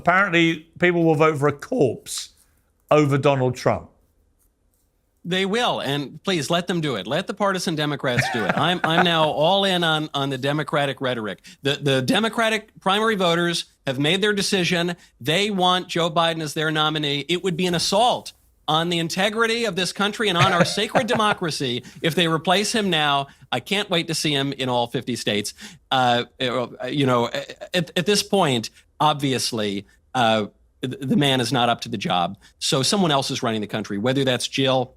apparently people will vote for a corpse over Donald Trump. They will, and please let them do it. Let the partisan Democrats do it. I'm now all in on the Democratic rhetoric. The Democratic primary voters have made their decision. They want Joe Biden as their nominee. It would be an assault on the integrity of this country and on our sacred democracy if they replace him now. I can't wait to see him in all 50 states. At this point, obviously, the man is not up to the job. So someone else is running the country, whether that's Jill,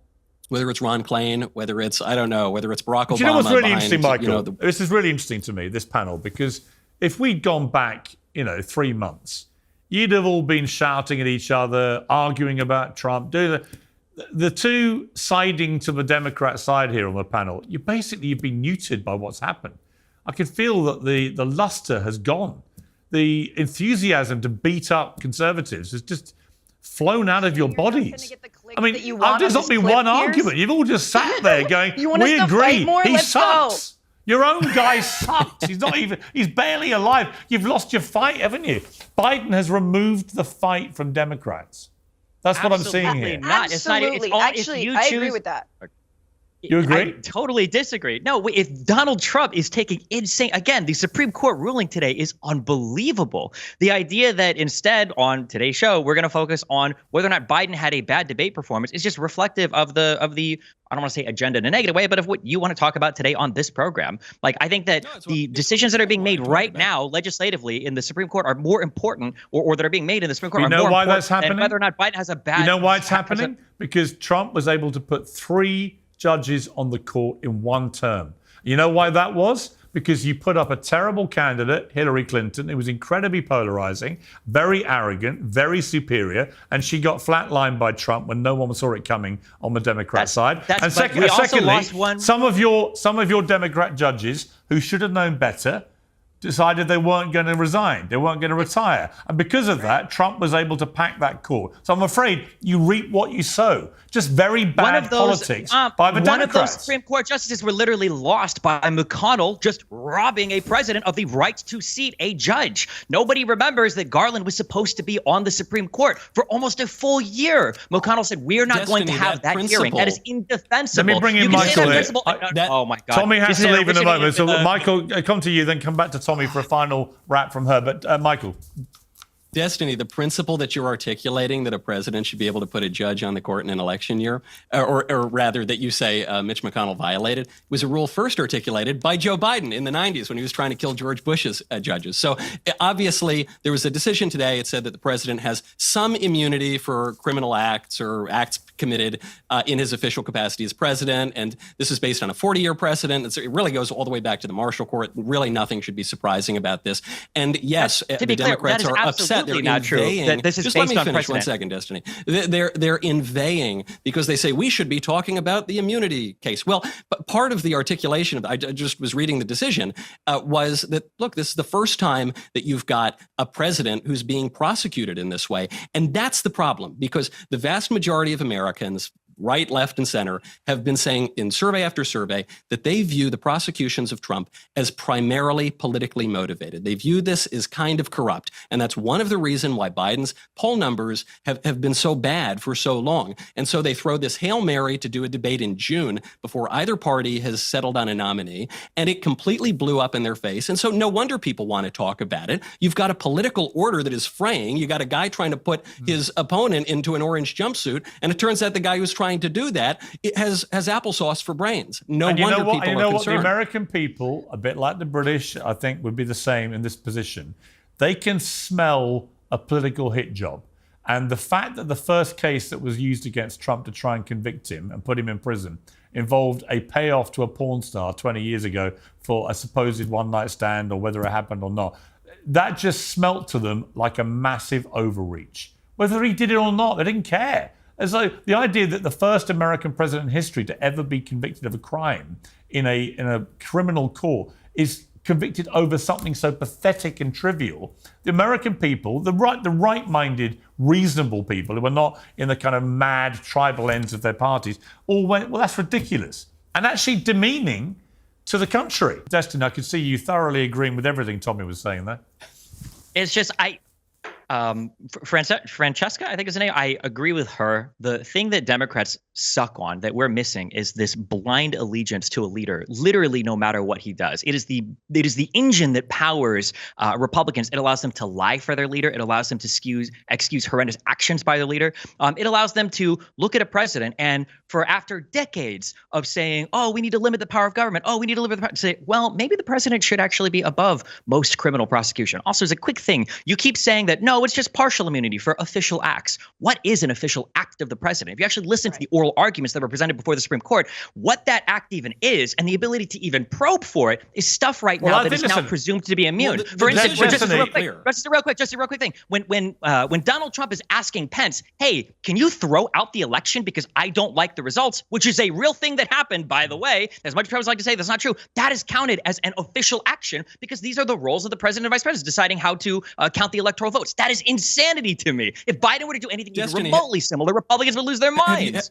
whether it's Ron Klain, whether it's, I don't know, whether it's Barack Obama. Do you know what's really interesting, Michael? You know, this is really interesting to me, this panel, because if we'd gone back, 3 months, you'd have all been shouting at each other, arguing about Trump. The two siding to the Democrat side here on the panel, you've been neutered by what's happened. I can feel that the luster has gone. The enthusiasm to beat up conservatives has just flown out of your bodies. I mean, there's not been one argument. You've all just sat there going, we agree, he sucks. Your own guy sucks. He's barely alive. You've lost your fight, haven't you? Biden has removed the fight from Democrats. That's what I'm seeing here. Absolutely. Actually, I agree with that. You agree? I totally disagree. No, if Donald Trump is taking insane, again, the Supreme Court ruling today is unbelievable. The idea that instead on today's show, we're going to focus on whether or not Biden had a bad debate performance is just reflective of the, I don't want to say agenda in a negative way, but of what you want to talk about today on this program. Like, I think that the decisions that are being made right now legislatively in the Supreme Court are more important, or that are being made in the Supreme Court are more important. You know why that's happening? Whether or not Biden has a bad. You know why it's happening? Because Trump was able to put 3 judges on the court in 1 term. You know why that was? Because you put up a terrible candidate, Hillary Clinton. It was incredibly polarizing, very arrogant, very superior, and she got flatlined by Trump when no one saw it coming on the Democrat side. And secondly, some of your Democrat judges who should have known better decided they weren't going to resign. They weren't going to retire. And because of that, Trump was able to pack that court. So I'm afraid you reap what you sow. Just very bad politics by the Democrats. One of those Supreme Court justices were literally lost by McConnell just robbing a president of the right to seat a judge. Nobody remembers that Garland was supposed to be on the Supreme Court for almost a full year. McConnell said, we're not going to have that hearing. That is indefensible. Let me bring in Michael here. Oh, my God. Tommy has to leave in a moment. So Michael, come to you, then come back to Tommy for a final wrap from her. But Michael. Destiny, the principle that you're articulating that a president should be able to put a judge on the court in an election year, or rather that you say Mitch McConnell violated, was a rule first articulated by Joe Biden in the 90s when he was trying to kill George Bush's judges. So obviously there was a decision today. It said that the president has some immunity for criminal acts or acts committed in his official capacity as president. And this is based on a 40-year precedent. It really goes all the way back to the Marshall Court. Really nothing should be surprising about this. And yes, the Democrats are upset. They're not inveighing. True. This is just based let me on finish precedent. 1 second, Destiny. They're inveighing because they say we should be talking about the immunity case. Well, but part of the articulation of I just was reading the decision was that, look, this is the first time that you've got a president who's being prosecuted in this way. And that's the problem, because the vast majority of Americans, right, left, and center, have been saying in survey after survey that they view the prosecutions of Trump as primarily politically motivated. They view this as kind of corrupt. And that's one of the reasons why Biden's poll numbers have been so bad for so long. And so they throw this Hail Mary to do a debate in June before either party has settled on a nominee. And it completely blew up in their face. And so no wonder people want to talk about it. You've got a political order that is fraying. You got a guy trying to put his opponent into an orange jumpsuit. And it turns out the guy who's trying to do that, it has applesauce for brains. No wonder people are concerned. What the American people, a bit like the British, I think would be the same in this position. They can smell a political hit job. And the fact that the first case that was used against Trump to try and convict him and put him in prison involved a payoff to a porn star 20 years ago for a supposed one-night stand, or whether it happened or not, that just smelt to them like a massive overreach. Whether he did it or not, they didn't care. As though the idea that the first American president in history to ever be convicted of a crime in a criminal court is convicted over something so pathetic and trivial. The American people, the right-minded, reasonable people who are not in the kind of mad tribal ends of their parties, all went, well, that's ridiculous. And actually demeaning to the country. Destin, I could see you thoroughly agreeing with everything Tommy was saying there. It's just, Francesca, I think is the name. I agree with her. The thing that Democrats suck on, that we're missing, is this blind allegiance to a leader, literally no matter what he does. It is the engine that powers Republicans. It allows them to lie for their leader. It allows them to excuse horrendous actions by the leader. It allows them to look at a president and after decades of saying, oh, we need to limit the power of government. Oh, we need to limit the power, say, well, maybe the president should actually be above most criminal prosecution. Also, as a quick thing, you keep saying that, no, it's just partial immunity for official acts. What is an official act of the president? If you actually listen to the oral arguments that were presented before the Supreme Court, what that act even is and the ability to even probe for it is stuff right now that is now presumed to be immune. For instance, just a real quick thing. When Donald Trump is asking Pence, hey, can you throw out the election because I don't like the results, which is a real thing that happened, by the way, as much as Trump's like to say that's not true, that is counted as an official action because these are the roles of the president and vice president, deciding how to count the electoral votes. That is insanity to me. If Biden were to do anything even remotely similar, Republicans would lose their minds.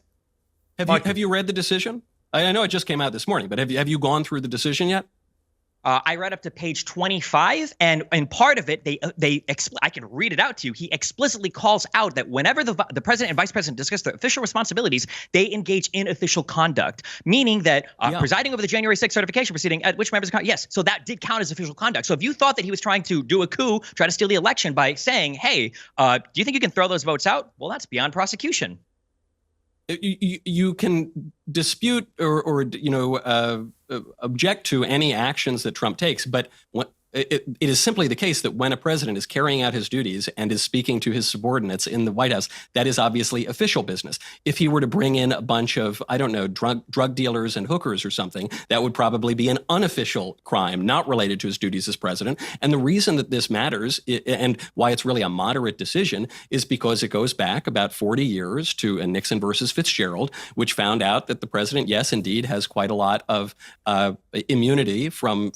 Have you read the decision? I know it just came out this morning, but have you gone through the decision yet? I read up to page 25, and in part of it, I can read it out to you. He explicitly calls out that whenever the president and vice president discuss their official responsibilities, they engage in official conduct, meaning that presiding over the January 6th certification proceeding, at which members of Congress, yes, so that did count as official conduct. So if you thought that he was trying to do a coup, try to steal the election by saying, hey, do you think you can throw those votes out? Well, that's beyond prosecution. You can dispute or object to any actions that Trump takes, but it is simply the case that when a president is carrying out his duties and is speaking to his subordinates in the White House, that is obviously official business. If he were to bring in a bunch of, I don't know, drug dealers and hookers or something, that would probably be an unofficial crime, not related to his duties as president. And the reason that this matters and why it's really a moderate decision is because it goes back about 40 years to Nixon versus Fitzgerald, which found out that the president, yes, indeed, has quite a lot of immunity from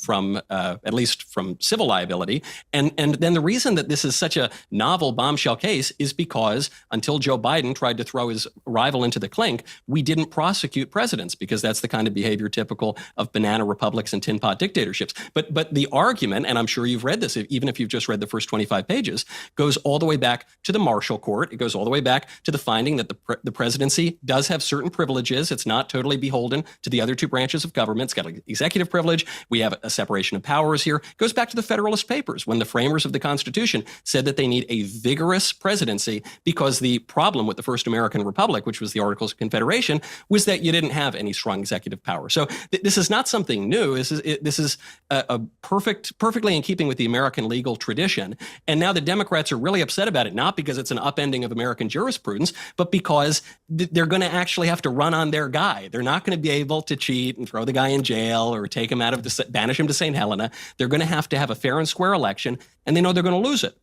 at least from civil liability. And then the reason that this is such a novel bombshell case is because until Joe Biden tried to throw his rival into the clink, we didn't prosecute presidents because that's the kind of behavior typical of banana republics and tin pot dictatorships. But the argument, and I'm sure you've read this, even if you've just read the first 25 pages, goes all the way back to the Marshall Court. It goes all the way back to the finding that the presidency does have certain privileges. It's not totally beholden to the other two branches of government. It's got an executive privilege. We have a separation of powers here. It goes back to the Federalist Papers when the framers of the Constitution said that they need a vigorous presidency because the problem with the first American Republic, which was the Articles of Confederation, was that you didn't have any strong executive power. So this is not something new. This is a perfectly in keeping with the American legal tradition. And now the Democrats are really upset about it, not because it's an upending of American jurisprudence, but because they're going to actually have to run on their guy. They're not going to be able to cheat and throw the guy in jail or take him banish him to St. Helena. They're going to have a fair and square election, and they know they're going to lose it.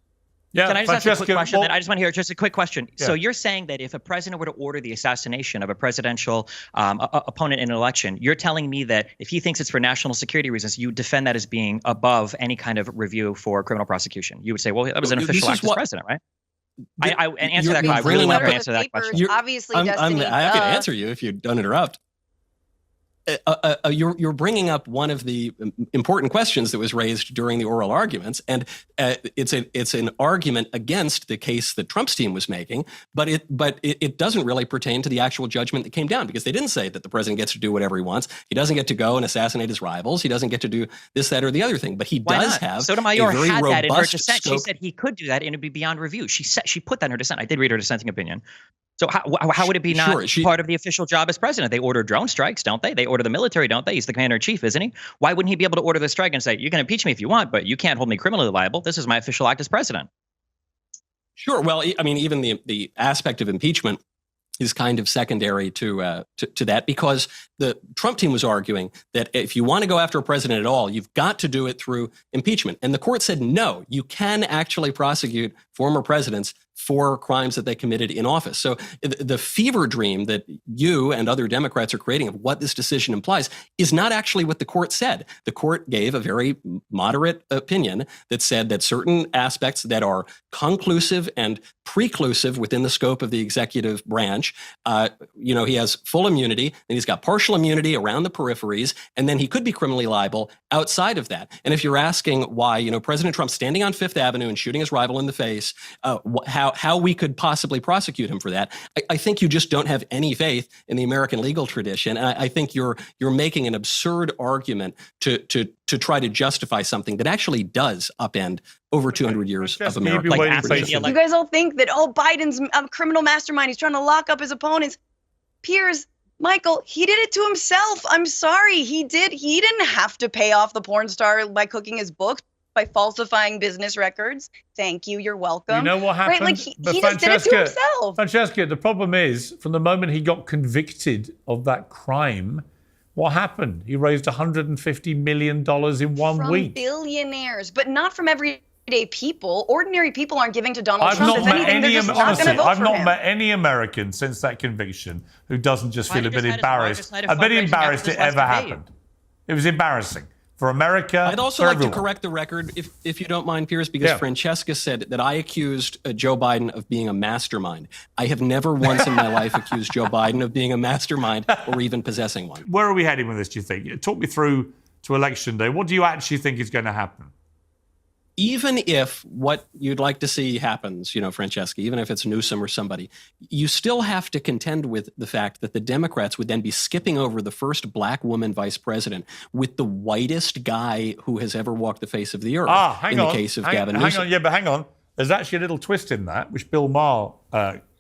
Yeah, can I just ask a quick question? I just want to hear just a quick question. Yeah. So you're saying that if a president were to order the assassination of a presidential opponent in an election, you're telling me that if he thinks it's for national security reasons, you defend that as being above any kind of review for criminal prosecution? You would say, well, that was an official act as president, right? I answer that question. I really want to answer that question. Obviously, I'm happy to answer you if you don't interrupt. You're bringing up one of the important questions that was raised during the oral arguments, and it's an argument against the case that Trump's team was making, but it doesn't really pertain to the actual judgment that came down because they didn't say that the president gets to do whatever he wants. He doesn't get to go and assassinate his rivals. He doesn't get to do this, that, or the other thing. But he does have Sotomayor a very had that in her dissent. Scope. She said he could do that and it'd be beyond review. She put that in her dissent. I did read her dissenting opinion. So how would it be not part of the official job as president? They order drone strikes, don't they? They order the military, don't they? He's the commander in chief, isn't he? Why wouldn't he be able to order the strike and say, you can impeach me if you want, but you can't hold me criminally liable. This is my official act as president. Sure. Well, I mean, even the aspect of impeachment is kind of secondary to that because the Trump team was arguing that if you want to go after a president at all, you've got to do it through impeachment. And the court said, no, you can actually prosecute former presidents for crimes that they committed in office. So the fever dream that you and other Democrats are creating of what this decision implies is not actually what the court said. The court gave a very moderate opinion that said that certain aspects that are conclusive and preclusive within the scope of the executive branch, he has full immunity, and he's got partial immunity around the peripheries, and then he could be criminally liable outside of that. And if you're asking why, President Trump standing on Fifth Avenue and shooting his rival in the face case, how we could possibly prosecute him for that. I think you just don't have any faith in the American legal tradition. And I think you're making an absurd argument to try to justify something that actually does upend over 200 years of American tradition. You guys all think that, Biden's a criminal mastermind. He's trying to lock up his opponents. Piers, Michael, he did it to himself. I'm sorry. He did. He didn't have to pay off the porn star by cooking his books, by falsifying business records. Thank you. You're welcome. You know what happened? Right? Like he just did it to himself. Francesca, the problem is, from the moment he got convicted of that crime, what happened? He raised $150 million in one week. From billionaires, but not from everyday people. Ordinary people aren't giving to Donald Trump. I've not met any American since that conviction who doesn't just feel a bit embarrassed. A bit embarrassed it ever happened. It was embarrassing. For America, I'd also like to correct the record, if you don't mind, Piers, because Francesca said that I accused Joe Biden of being a mastermind. I have never once in my life accused Joe Biden of being a mastermind or even possessing one. Where are we heading with this, do you think? Talk me through to Election Day. What do you actually think is going to happen? Even if what you'd like to see happens, Francesca, even if it's Newsom or somebody, you still have to contend with the fact that the Democrats would then be skipping over the first black woman vice president with the whitest guy who has ever walked the face of the earth. The case of Gavin Newsom. Hang on. There's actually a little twist in that, which Bill Maher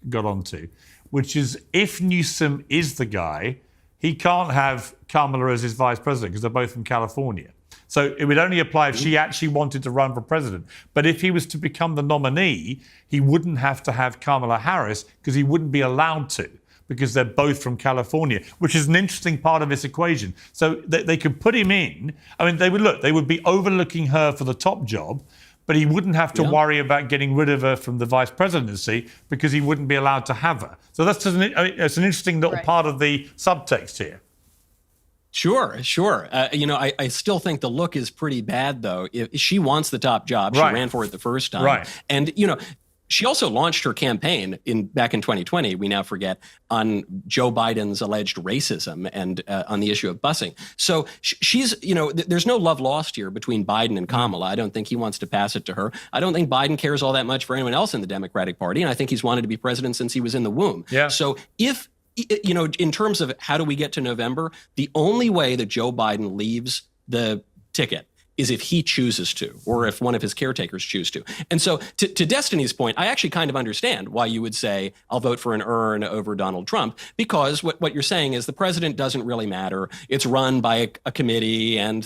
got onto, which is if Newsom is the guy, he can't have Kamala as his vice president because they're both from California. So it would only apply if she actually wanted to run for president. But if he was to become the nominee, he wouldn't have to have Kamala Harris because he wouldn't be allowed to because they're both from California, which is an interesting part of this equation. So they could put him in. I mean, they would be overlooking her for the top job, but he wouldn't have to worry about getting rid of her from the vice presidency because he wouldn't be allowed to have her. So that's just it's an interesting little part of the subtext here. Sure. I still think the look is pretty bad, though. If she wants the top job. She ran for it the first time. Right. And, she also launched her campaign back in 2020, we now forget, on Joe Biden's alleged racism and on the issue of busing. So she's, there's no love lost here between Biden and Kamala. I don't think he wants to pass it to her. I don't think Biden cares all that much for anyone else in the Democratic Party. And I think he's wanted to be president since he was in the womb. Yeah. So if, in terms of how do we get to November, the only way that Joe Biden leaves the ticket is if he chooses to, or if one of his caretakers choose to. And so to Destiny's point, I actually kind of understand why you would say, I'll vote for an urn over Donald Trump, because what you're saying is the president doesn't really matter. It's run by a committee and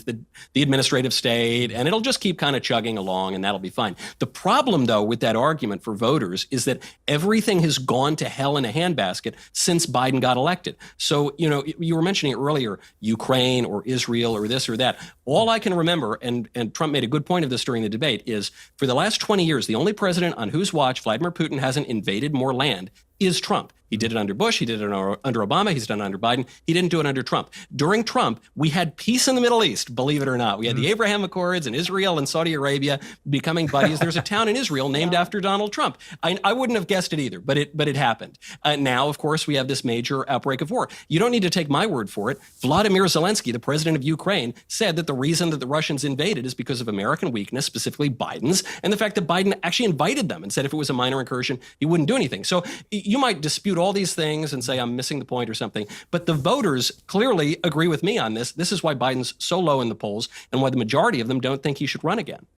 the administrative state, and it'll just keep kind of chugging along, and that'll be fine. The problem, though, with that argument for voters is that everything has gone to hell in a handbasket since Biden got elected. So, you were mentioning earlier, Ukraine or Israel or this or that. All I can remember, and Trump made a good point of this during the debate, is for the last 20 years, the only president on whose watch Vladimir Putin hasn't invaded more land is Trump. He did it under Bush. He did it under Obama. He's done it under Biden. He didn't do it under Trump. During Trump, we had peace in the Middle East, believe it or not. We had the Abraham Accords and Israel and Saudi Arabia becoming buddies. There's a town in Israel named after Donald Trump. I wouldn't have guessed it either, but it happened. Now, of course, we have this major outbreak of war. You don't need to take my word for it. Vladimir Zelensky, the president of Ukraine, said that the reason that the Russians invaded is because of American weakness, specifically Biden's, and the fact that Biden actually invited them and said if it was a minor incursion, he wouldn't do anything. So you might dispute all these things and say I'm missing the point or something, but the voters clearly agree with me on this. This is why Biden's so low in the polls and why the majority of them don't think he should run again.